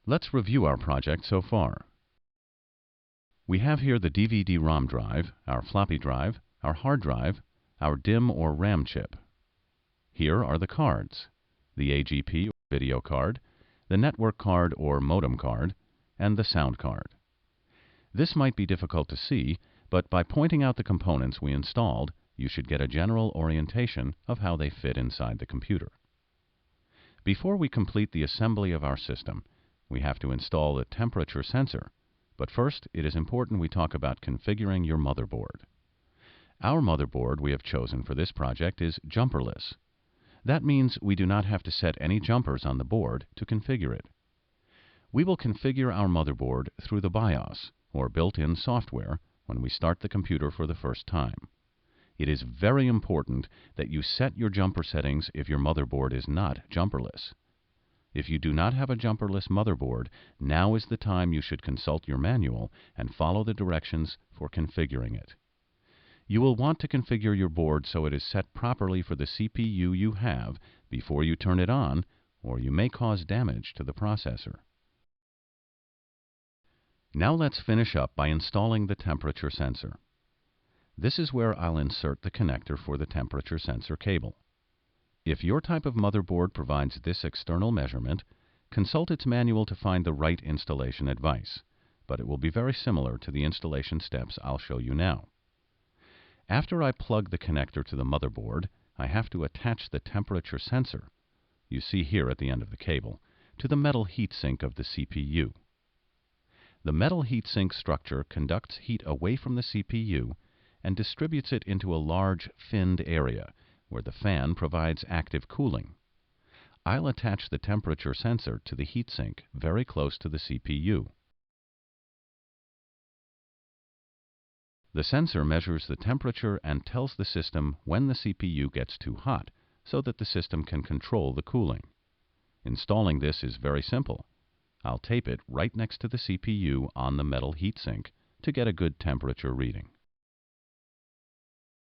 Let's review our project so far. We have here the DVD-ROM drive, our floppy drive, our hard drive, our DIMM or RAM chip. Here are the cards: the AGP or video card, the network card or modem card, and the sound card. This might be difficult to see, but by pointing out the components we installed, you should get a general orientation of how they fit inside the computer. Before we complete the assembly of our system, we have to install the temperature sensor, but first it is important we talk about configuring your motherboard. Our motherboard we have chosen for this project is jumperless. That means we do not have to set any jumpers on the board to configure it. We will configure our motherboard through the BIOS, or built-in software, when we start the computer for the first time. It is very important that you set your jumper settings if your motherboard is not jumperless. If you do not have a jumperless motherboard, now is the time you should consult your manual and follow the directions for configuring it. You will want to configure your board so it is set properly for the CPU you have before you turn it on, or you may cause damage to the processor. Now let's finish up by installing the temperature sensor. This is where I'll insert the connector for the temperature sensor cable. If your type of motherboard provides this external measurement, consult its manual to find the right installation advice, but it will be very similar to the installation steps I'll show you now. After I plug the connector to the motherboard, I have to attach the temperature sensor, you see here at the end of the cable, to the metal heatsink of the CPU. The metal heatsink structure conducts heat away from the CPU and distributes it into a large finned area where the fan provides active cooling. I'll attach the temperature sensor to the heatsink very close to the CPU. The sensor measures the temperature and tells the system when the CPU gets too hot so that the system can control the cooling. Installing this is very simple. I'll tape it right next to the CPU on the metal heatsink to get a good temperature reading.